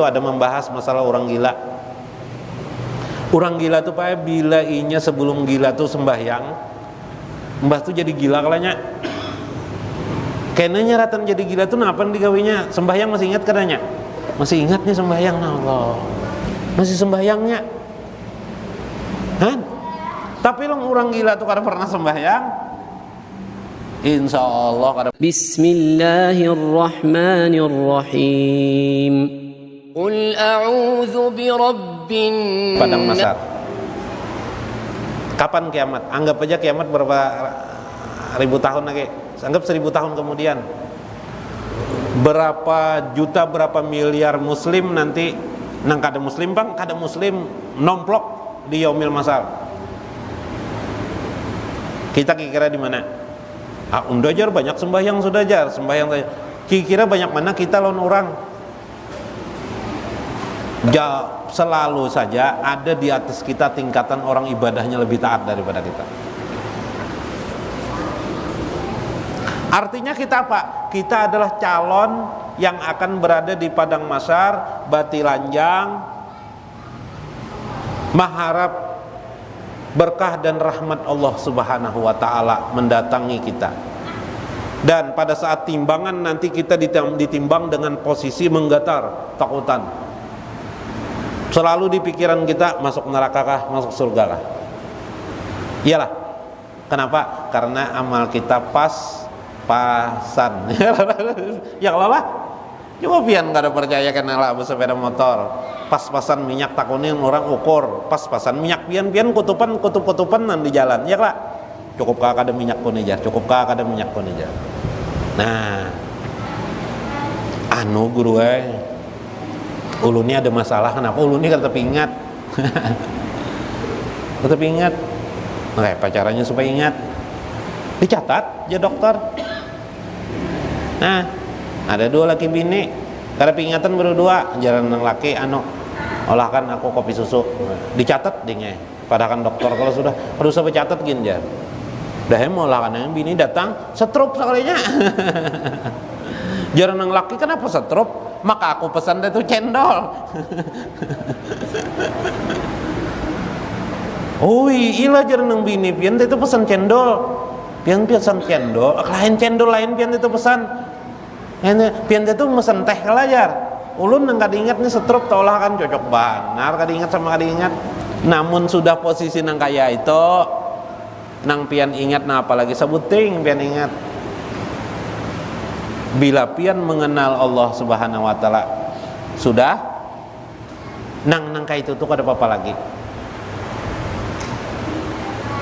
itu ada membahas masalah orang gila. Orang gila tuh Pak, bila inya sebelum gila tuh sembahyang, mbah tuh jadi gila kalanya. Kayaknya nyaratan jadi gila tuh napan digawinya? Sembahyang masih ingat katanya? Masih ingat nih sembahyang, Allah. Masih sembahyangnya. Kan? Tapi orang gila tuh kada pernah sembahyang. Insya Allah kada. Bismillahirrahmanirrahim. Qul a'udzu birabbin Padang Mahsyar. Kapan kiamat? Anggap aja kiamat berapa ribu tahun lagi. Anggap 1000 tahun kemudian. Berapa juta, berapa miliar muslim nanti nang kada muslim bang, kada muslim nomplok di yaumil mahsyar. Kita kira di mana? Udah jar banyak sembahyang sudah jar, sembahyang saja. Kira banyak mana kita lawan orang? Selalu saja ada di atas kita tingkatan orang ibadahnya lebih taat daripada kita. Artinya kita apa? Kita adalah calon yang akan berada di padang mahsyar, batilanjang, mengharap berkah dan rahmat Allah Subhanahu wa taala mendatangi kita. Dan pada saat timbangan nanti kita ditimbang dengan posisi menggetar, takutan. Selalu di pikiran kita, masuk neraka kah, masuk surga kah? Iyalah. Kenapa? Karena amal kita pas-pasan. Ya kalau lah, coba pian kada percaya kena lah bersepeda motor. Pas-pasan minyak takunin orang ukur, pas-pasan minyak pian kutupan nan di jalan. Ya lah. Cukup kah kada minyak pun aja, cukup kah kada minyak pun aja. Nah, guru ulun ini ada masalah, kenapa ulun ini tetap ingat? Tetap ingat. Nah, pacarannya supaya ingat. Dicatat ya dokter. Nah, ada 2 laki bini, kada pingatan berdua, jalan nang laki olah kan aku kopi susu. Dicatat dingnya. Padahal kan dokter kalau sudah usah bercatat gini jar. Dah mau lah kan yang bini datang setrup sekalinya. Jalan nang laki kenapa setrup? Maka aku pesan itu cendol. Ilah jalan nang bini pian itu pesan cendol. Pian pesan cendol, lain cendol lain pian itu pesan. Pian itu pesan teh kalajar. Ulun nang kada ingat nih setrup taulah kan cocok banar kada ingat sama kada ingat. Namun sudah posisi nang kaya itu nang pian ingat nah apalagi sebuting pian ingat. Bila pian mengenal Allah Subhanahu wa taala sudah nang kaya itu tuh kada apa-apa lagi.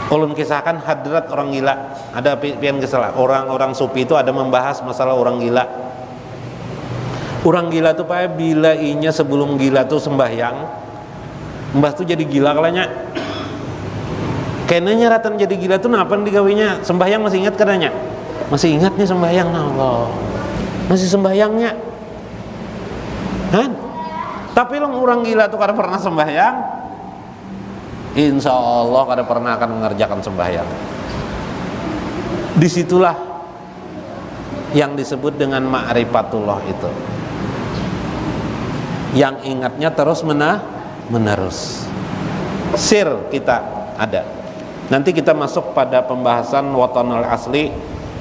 Ulun kisahkan hadrat orang gila. Ada pian kisah orang-orang sufi itu ada membahas masalah orang gila. Orang gila tuh Pak, bila inya sebelum gila tuh sembahyang, mbah tuh jadi gila kalanya. Kayaknya nyaratan jadi gila tuh napan digawinya? Sembahyang masih ingat katanya? Masih ingat nih sembahyang, Allah. Masih sembahyangnya. Kan? Tapi orang gila tuh kada pernah sembahyang. Insya Allah kada pernah akan mengerjakan sembahyang. Disitulah yang disebut dengan ma'rifatullah itu, yang ingatnya terus menerus. Sir kita ada. Nanti kita masuk pada pembahasan watanul asli,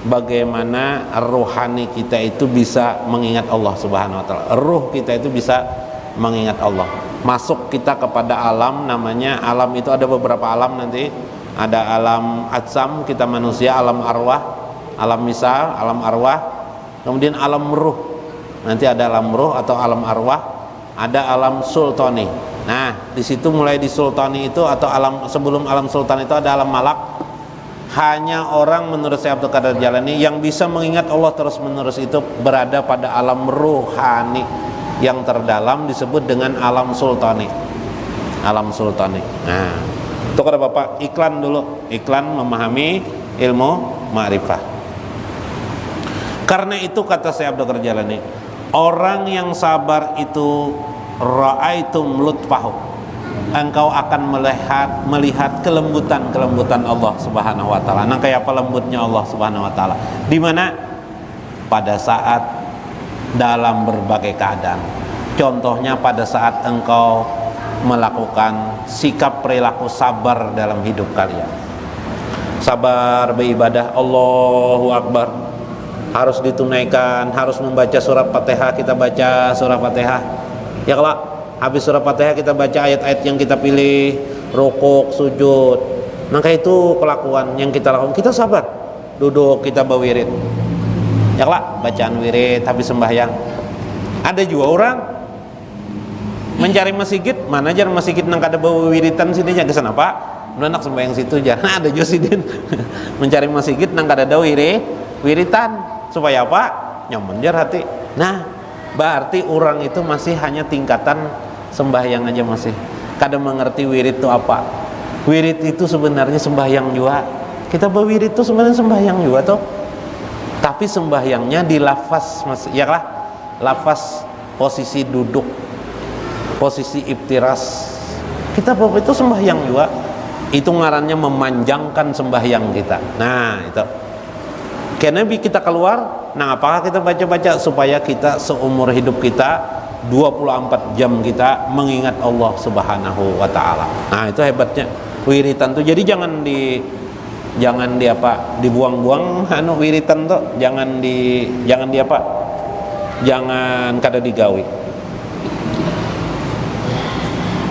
bagaimana rohani kita itu bisa mengingat Allah Subhanahu wa taala. Ruh kita itu bisa mengingat Allah. Masuk kita kepada alam, namanya alam itu ada beberapa alam nanti. Ada alam atsam kita manusia, alam arwah, alam misal, alam arwah, kemudian alam ruh. Nanti ada alam ruh atau alam arwah, ada alam sultani. Nah, di situ mulai di sultani itu atau alam sebelum alam sultan itu ada alam malak. Hanya orang menurut Syekh Abdul Qadir Jalani yang bisa mengingat Allah terus menerus itu berada pada alam ruhani yang terdalam disebut dengan alam sultani. Alam sultani. Nah, itu kada Bapak iklan dulu, iklan memahami ilmu ma'rifah. Karena itu kata Syekh Abdul Qadir Jalani, orang yang sabar itu ra'aitum lutfahu, engkau akan melihat kelembutan Allah Subhanahu wa taala. Nang kayak apa lembutnya Allah Subhanahu wa taala? Di mana? Pada saat dalam berbagai keadaan. Contohnya pada saat engkau melakukan sikap perilaku sabar dalam hidup kalian. Sabar beribadah, Allahu Akbar, harus ditunaikan, harus membaca surat Fatihah, kita baca surat Fatihah. Ya kalau habis surat Fatihah kita baca ayat-ayat yang kita pilih, rukuk, sujud. Maka itu kelakuan yang kita lakukan. Kita sabar, duduk kita berwirid. Ya kalau bacaan wirid habis sembahyang. Ada juga orang mencari masjid, mana aja masjid nang kada bawa wiritan sini aja kesana Pak. Menak sembahyang situ aja. Nah, ada juga sidin mencari masjid nang kada ada wiritan supaya apa? Nyaman jar hati. Nah, berarti orang itu masih hanya tingkatan sembahyang aja masih. Kada mengerti wirid itu apa. Wirid itu sebenarnya sembahyang juga. Kita berwirid itu sebenarnya sembahyang juga toh. Tapi sembahyangnya di lafaz ya lah. Lafaz posisi duduk, posisi iftiras. Kita bawa itu sembahyang juga. Itu ngarannya memanjangkan sembahyang kita. Nah itu karena kita keluar. Nah apakah kita baca-baca supaya kita seumur hidup kita 24 jam kita mengingat Allah Subhanahu wa ta'ala. Nah itu hebatnya wiritan tuh. Jadi jangan di apa dibuang-buang wiritan tuh. Jangan di apa, jangan kada digawi.